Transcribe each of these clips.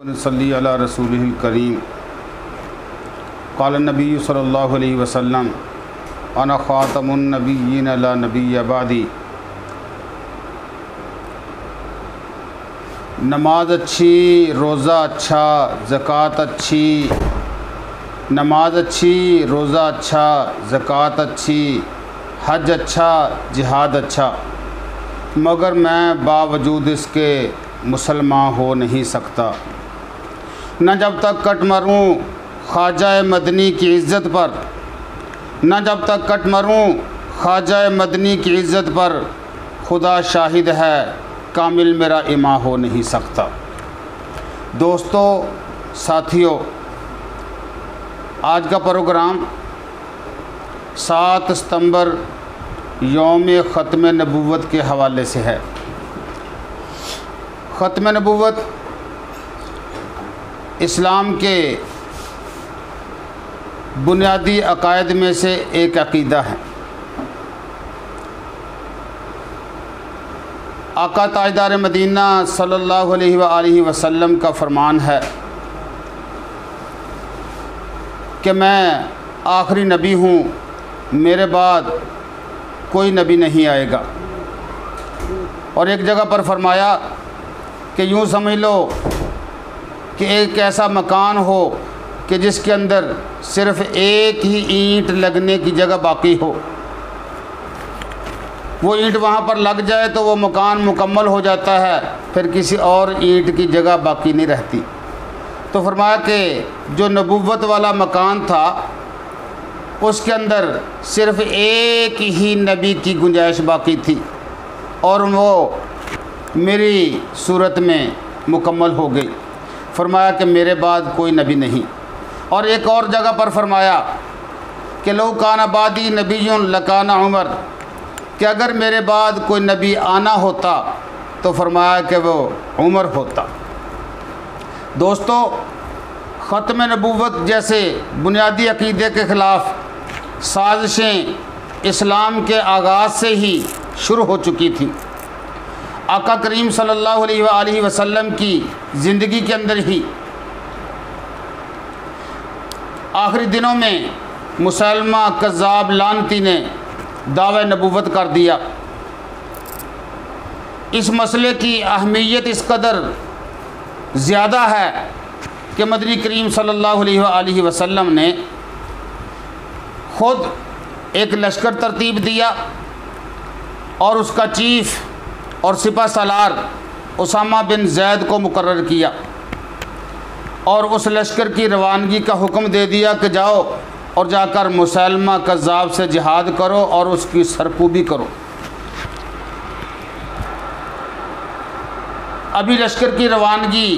नसल्ली अला रसूलिल करीम क़ाल नबी सल्लल्लाहु अलैहि वसल्लम अना ख़ातमुन नबिय्यीन ला नबिय्य बअदी। नमाज अच्छी, रोज़ा अच्छा, ज़कात अच्छी। नमाज अच्छी, रोज़ा अच्छा, ज़कात अच्छी, हज अच्छा, जिहाद अच्छा, मगर मैं बावजूद इसके मुसलमान हो नहीं सकता। न जब तक कट मरूँ ख्वाजा मदनी की इज़्ज़त पर, न जब तक कट मरूँ ख्वाजा मदनी की इज़्ज़त पर, खुदा शाहिद है कामिल मेरा इमा हो नहीं सकता। दोस्तों, साथियों, आज का प्रोग्राम 7 सितंबर यौम ख़त्म नबूवत के हवाले से है। ख़त्म नबूवत इस्लाम के बुनियादी अकायद में से एक अक़ीदा है। आका ताजदार मदीना सल्लल्लाहु अलैहि वसल्लम का फरमान है कि मैं आखिरी नबी हूँ, मेरे बाद कोई नबी नहीं आएगा। और एक जगह पर फरमाया कि यूँ समझ लो कि एक ऐसा मकान हो कि जिसके अंदर सिर्फ़ एक ही ईंट लगने की जगह बाकी हो। वो ईंट वहाँ पर लग जाए तो वो मकान मुकम्मल हो जाता है, फिर किसी और ईंट की जगह बाकी नहीं रहती। तो फरमाया कि जो नबूवत वाला मकान था उसके अंदर सिर्फ़ एक ही नबी की गुंजाइश बाकी थी और वो मेरी सूरत में मुकम्मल हो गई। फरमाया कि मेरे बाद कोई नबी नहीं। और एक और जगह पर फरमाया कि लो काना बादी नबीयुन लकाना उमर, कि अगर मेरे बाद कोई नबी आना होता तो फरमाया कि वो उमर होता। दोस्तों, ख़त्म नबूवत जैसे बुनियादी अक़ीदे के ख़िलाफ़ साजिशें इस्लाम के आगाज़ से ही शुरू हो चुकी थी। आका करीम सल्लल्लाहु अलैहि वसल्लम की ज़िंदगी के अंदर ही आखिरी दिनों में मुसलमा कज़्ज़ाब लानती ने दावे नबूवत कर दिया। इस मसले की अहमियत इस कदर ज़्यादा है कि मदनी करीम सल्लल्लाहु अलैहि वसल्लम ने ख़ुद एक लश्कर तरतीब दिया और उसका चीफ़ और सिपा सालार उसामा बिन ज़ैद को मुकर्रर किया और उस लश्कर की रवानगी का हुक्म दे दिया कि जाओ और जाकर मुसलमा कज़्ज़ाब से जिहाद करो और उसकी सरकूबी करो। अभी लश्कर की रवानगी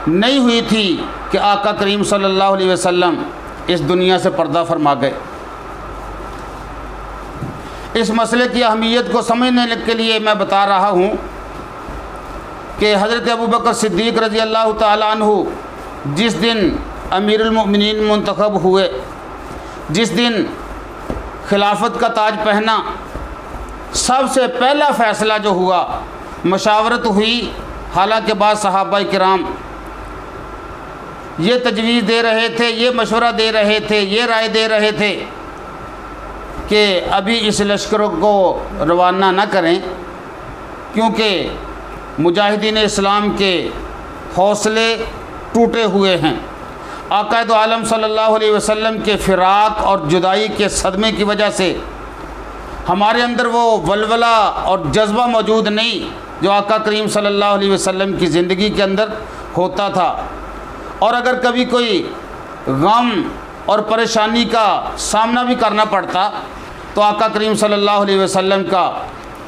नहीं हुई थी कि आका करीम सल्लल्लाहु अलैहि वसल्लम इस दुनिया से पर्दा फरमा गए। इस मसले की अहमियत को समझने के लिए मैं बता रहा हूँ कि हज़रत अबू बकर सिद्दीक़ रज़ी अल्लाह ताला अन्हु जिस दिन अमीरुल मोमिनीन मुंतखब हुए, जिस दिन खिलाफत का ताज पहना, सबसे पहला फ़ैसला जो हुआ, मशावरत हुई। हालांकि बाद सहाबा किराम ये तजवीज़ दे रहे थे, ये मशवरा दे रहे थे, ये राय दे रहे थे कि अभी इस लश्करों को रवाना न करें, क्योंकि मुजाहिदीन इस्लाम के हौसले टूटे हुए हैं। आका दो आलम सल्लल्लाहु अलैहि वसल्लम के फ़िराक और जुदाई के सदमे की वजह से हमारे अंदर वो वलवला और जज्बा मौजूद नहीं जो आका करीम सल्लल्लाहु अलैहि वसल्लम की ज़िंदगी के अंदर होता था। और अगर कभी कोई गम और परेशानी का सामना भी करना पड़ता तो आका करीम सल्लल्लाहु अलैहि वसल्लम का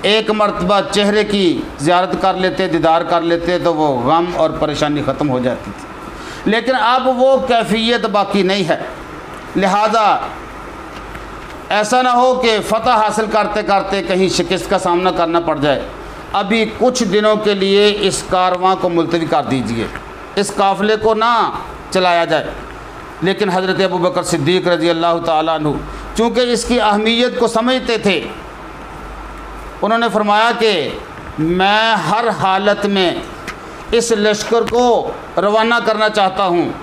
एक मर्तबा चेहरे की ज़ियारत कर लेते, दीदार कर लेते तो वो गम और परेशानी ख़त्म हो जाती थी। लेकिन अब वो कैफियत बाकी नहीं है। लिहाजा ऐसा ना हो कि फ़तह हासिल करते करते कहीं शिकस्त का सामना करना पड़ जाए। अभी कुछ दिनों के लिए इस कारवां को मुलतवी कर दीजिए, इस काफ़िले को ना चलाया जाए। लेकिन हज़रत अबू बकर सिद्दीक़ रज़ी अल्लाह ताला अन्हु चूँकि इसकी अहमियत को समझते थे, उन्होंने फरमाया कि मैं हर हालत में इस लश्कर को रवाना करना चाहता हूँ।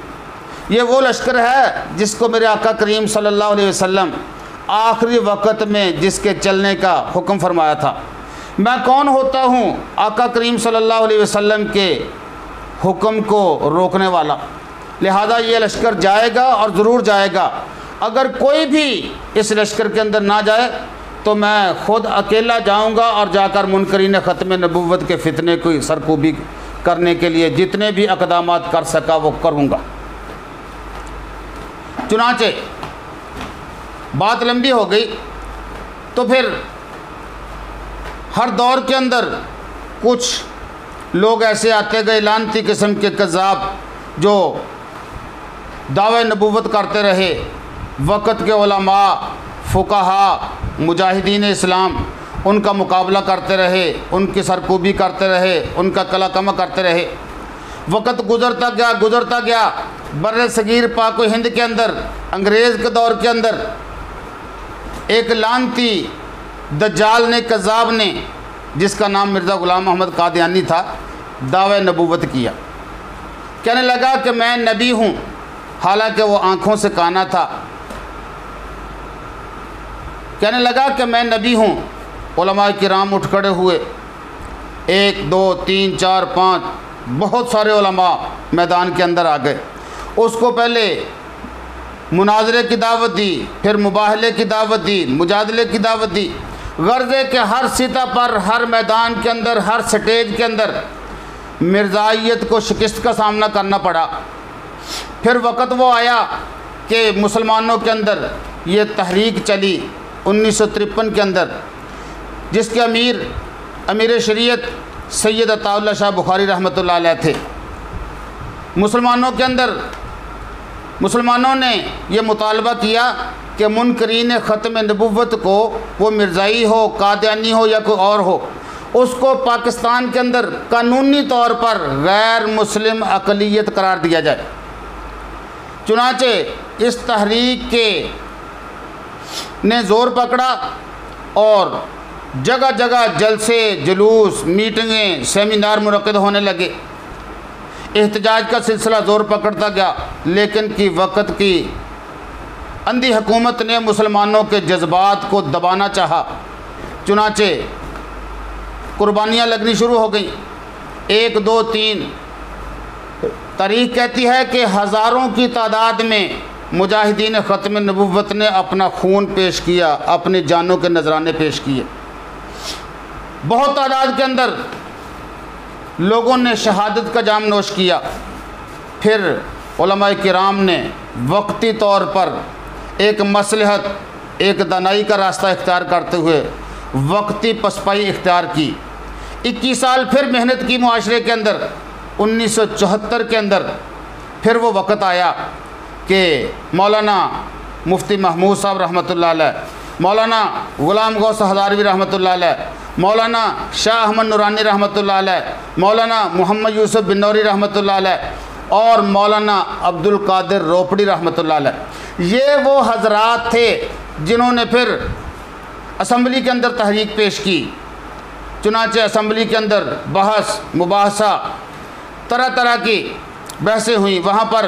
ये वो लश्कर है जिसको मेरे आका करीम सल्लल्लाहु अलैहि वसल्लम आखिरी वक़्त में जिसके चलने का हुक्म फरमाया था। मैं कौन होता हूँ? आका करीम सल्लल्लाहु अलैहि वसल्लम के हुक्म को रोकने वाला। लिहाजा ये लश्कर जाएगा और ज़रूर जाएगा। अगर कोई भी इस लश्कर के अंदर ना जाए तो मैं ख़ुद अकेला जाऊंगा और जाकर मुनकरीन ख़त्म नबूवत के फितने को सरकूबी करने के लिए जितने भी इक़दामात कर सका वो करूंगा। चुनाचे बात लंबी हो गई तो फिर हर दौर के अंदर कुछ लोग ऐसे आते गए लानती किस्म के कज़्ज़ाब जो दावे नबूवत करते रहे। वक़्त के उलमा, फ़ुक़हा, मुजाहिदीन इस्लाम उनका मुकाबला करते रहे, उनकी सरकूबी करते रहे, उनका कलाकमा करते रहे। वक़्त गुज़रता गया। बर्र सगीर पाक व हिंद के अंदर अंग्रेज़ के दौर के अंदर एक लानती दज्जाल ने, कज़्ज़ाब ने, जिसका नाम मिर्ज़ा ग़ुलाम अहमद कादियानी था, दावे नबूवत किया। कहने लगा कि मैं नबी हूँ, हालांकि वो आँखों से काना था। कहने लगा कि मैं नबी हूँ। उलमा किराम उठ खड़े हुए, 1 2 3 4 5 बहुत सारे उलमा मैदान के अंदर आ गए। उसको पहले मुनाजरे की दावत दी, फिर मुबाहले की दावत दी, मुजादले की दावत दी। गर्ज़े के हर सतह पर, हर मैदान के अंदर, हर स्टेज के अंदर मिर्ज़ाइयत को शिकस्त का सामना करना पड़ा। फिर वक़्त वो आया कि मुसलमानों के अंदर ये तहरीक चली 1953 के अंदर, जिसके अमीर शरीयत सैयद अताउल्लाह शाह बुखारी रहमतुल्लाह अलैह थे। मुसलमानों ने यह मुतालबा किया कि मुनकरीन ख़त्म नबूवत को, वो मिर्ज़ाई हो, कादियानी हो या कोई और हो, उसको पाकिस्तान के अंदर कानूनी तौर पर गैर मुस्लिम अक़लियत करार दिया जाए। चुनाचे इस तहरीक के ने ज़ोर पकड़ा और जगह जगह जलसे, जुलूस, मीटिंगें, सेमिनार मुनक़िद होने लगे। एहतजाज का सिलसिला ज़ोर पकड़ता गया, लेकिन कि वक़्त की अंधी हुकूमत ने मुसलमानों के जज्बात को दबाना चाहा। चुनाचे कुर्बानियाँ लगनी शुरू हो गई। 1 2 3 तारीख़ कहती है कि हज़ारों की तादाद में मुजाहिदीन ख़त्म नबूवत ने अपना खून पेश किया, अपनी जानों के नजराने पेश किए। बहुत तादाद के अंदर लोगों ने शहादत का जाम नोश किया। फिर उलमाए किराम ने वक्ती तौर पर एक मसलहत, एक दानाई का रास्ता इख्तियार करते हुए वक्ती पसपाई इख्तियार की। 21 साल फिर मेहनत की मुआशरे के अंदर। 1974 के अंदर फिर वो वक़्त आया कि मौलाना मुफ्ती महमूद साहब रहमतुल्लाह अलैह, मौलाना ग़ुलाम गौस हज़ारवी रहमतुल्लाह अलैह, मौलाना शाह अहमद नूरानी रहमतुल्लाह अलैह, मौलाना मोहम्मद यूसुफ बिन्नौरी रहमतुल्लाह अलैह और मौलाना अब्दुल कादिर रोपड़ी रहमतुल्लाह अलैह, ये वो हज़रात थे जिन्होंने फिर असम्बली के अंदर तहरीक पेश की। चुनाचे असम्बली के अंदर बहस, मुबाहसा, तरह तरह की बहसें हुई। वहाँ पर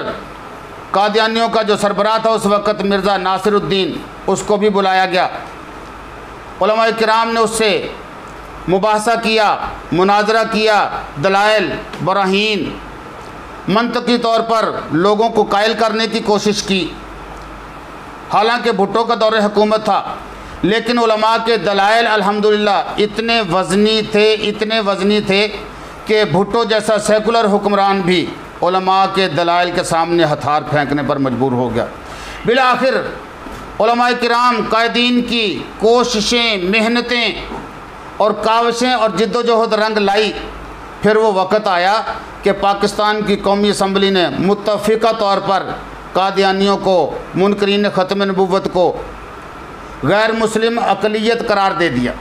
कादियानियों का जो सरबराह था उस वक़्त मिर्ज़ा नासिरुद्दीन, उसको भी बुलाया गया। उलमाए किराम ने उससे मुबाहसा किया, मुनाजरा किया, दलाइल, बराहीन, मंतकी तौर पर लोगों को कायल करने की कोशिश की। हालांकि भुट्टो का दौर हुकूमत था, लेकिन उलमा के दलाइल अल्हम्दुलिल्लाह इतने वज़नी थे कि भुट्टो जैसा सेकुलर हुक्मरान भी उलमा के दलाइल के सामने हथार फेंकने पर मजबूर हो गया। बिला आखिर उलमाए किराम कायदीन की कोशिशें, मेहनतें और काविशें और जिद्दोजहद रंग लाई। फिर वो वक़्त आया कि पाकिस्तान की कौमी असम्बली ने मुत्तफ़िक़ा तौर पर कादियानियों को, मुनकरीन ख़त्म नबूवत को गैर मुस्लिम अक़लियत करार दे दिया।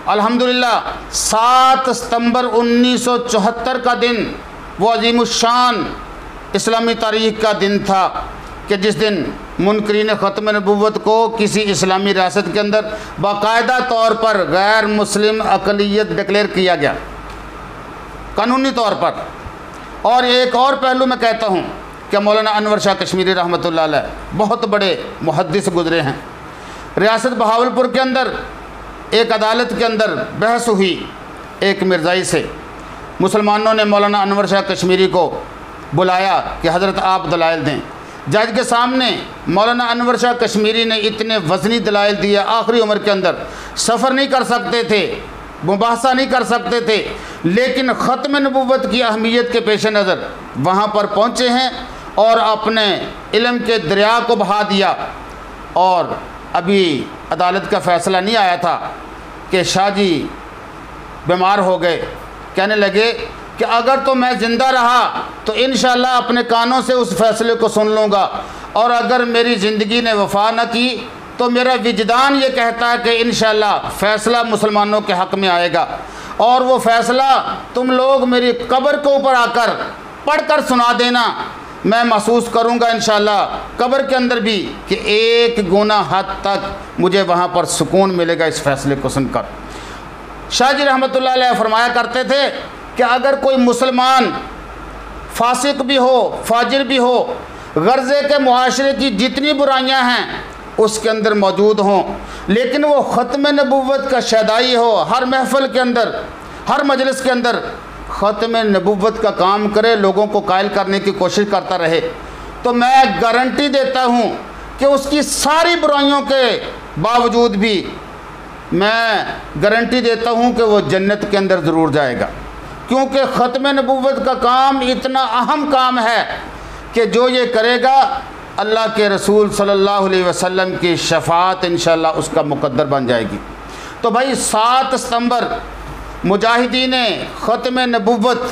अल्हम्दुलिल्लाह 7 सितंबर 1974 का दिन वो अज़ीमुश्शान इस्लामी तारीख़ का दिन था कि जिस दिन मुनकरीन ख़त्म नबूवत को किसी इस्लामी रियासत के अंदर बाकायदा तौर पर गैर मुस्लिम अक़लियत डिक्लेयर किया गया। कानूनी तौर पर। और एक और पहलू मैं कहता हूँ कि मौलाना अनवर शाह कश्मीरी रहमतुल्लाह अलैह बहुत बड़े मुहद्दिस गुज़रे हैं। रियासत बहावलपुर के अंदर एक अदालत के अंदर बहस हुई एक मिर्ज़ाई से। मुसलमानों ने मौलाना अनवर शाह कश्मीरी को बुलाया कि हज़रत आप दलाइल दें। जज के सामने मौलाना अनवर शाह कश्मीरी ने इतने वज़नी दलाइल दिए, आखिरी उम्र के अंदर सफ़र नहीं कर सकते थे, मुबाहसा नहीं कर सकते थे, लेकिन ख़त्म नबुव्वत की अहमियत के पेश नज़र वहाँ पर पहुँचे हैं और अपने इल्म के दरिया को बहा दिया। और अभी अदालत का फ़ैसला नहीं आया था कि शाह जी बीमार हो गए। कहने लगे कि अगर तो मैं ज़िंदा रहा तो इंशाअल्लाह अपने कानों से उस फ़ैसले को सुन लूँगा, और अगर मेरी ज़िंदगी ने वफ़ा न की तो मेरा विजदान ये कहता है कि इंशाअल्लाह फ़ैसला मुसलमानों के हक़ में आएगा, और वो फ़ैसला तुम लोग मेरी कब्र के ऊपर आकर पढ़ कर सुना देना। मैं महसूस करूँगा इंशाअल्लाह कब्र के अंदर भी कि एक गुना हद तक मुझे वहाँ पर सुकून मिलेगा इस फ़ैसले को सुनकर। शाह जी रहमतुल्लाह अलैह फरमाया करते थे कि अगर कोई मुसलमान फासिक भी हो, फाजिर भी हो, गर्ज़े के मुआशरे की जितनी बुराइयां हैं उसके अंदर मौजूद हों, लेकिन वो ख़त्म नबुव्वत का शदाई हो, हर महफ़िल के अंदर, हर मजलिस के अंदर ख़त्म नबुव्वत का काम करे, लोगों को कायल करने की कोशिश करता रहे, तो मैं गारंटी देता हूँ कि उसकी सारी बुराइयों के बावजूद भी मैं गारंटी देता हूँ कि वो जन्नत के अंदर ज़रूर जाएगा। क्योंकि ख़त्म नबुव्वत का काम इतना अहम काम है कि जो ये करेगा अल्लाह के रसूल सल्लल्लाहु अलैहि वसल्लम की शफ़ाअत इंशाअल्लाह उसका मुक़द्दर बन जाएगी। तो भाई 7 सितंबर मुजाहिदीन ख़त्म नबुव्वत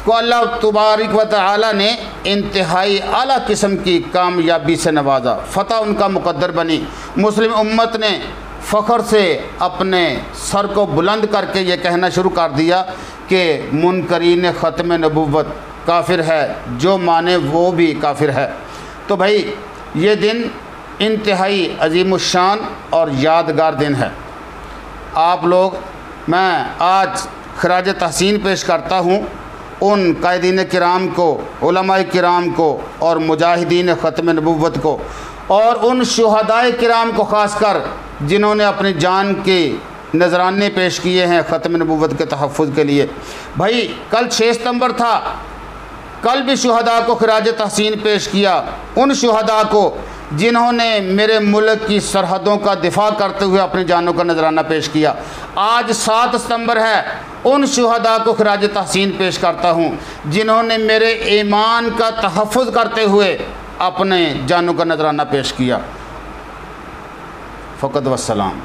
को अल्लाह तबारक व तआला ने इंतहाई आला किस्म की कामयाबी से नवाजा, फ़तह उनका मुक़द्दर बनी। मुस्लिम उम्मत ने फ़ख्र से अपने सर को बुलंद करके ये कहना शुरू कर दिया कि मुनकरीन ख़त्म नबुव्वत काफिर है, जो माने वो भी काफिर है। तो भाई ये दिन इंतहाई अजीमुशान और यादगार दिन है। आप लोग, मैं आज खराज तहसीन पेश करता हूँ उन कायदीन किराम को, उलमाए किराम को और मुजाहिदीन ख़त्म नबुव्वत को, और उन शुहदाए किराम को ख़ासकर जिन्होंने अपनी जान के नजराने पेश किए हैं ख़त्म नबुव्वत के तहफ़्फ़ुज़ के लिए। भाई कल 6 सितंबर था, कल भी शुहदा को खराज तहसीन पेश किया, उन शुहदा को जिन्होंने मेरे मुल्क की सरहदों का दिफा करते हुए अपनी जानों का नजराना पेश किया। आज 7 सितंबर है, उन शुहदा को खराज तहसीन पेश करता हूँ जिन्होंने मेरे ईमान का तहफ़्फ़ुज़ करते हुए अपने जानों का नजराना पेश किया। फ़क़त वस्सलाम।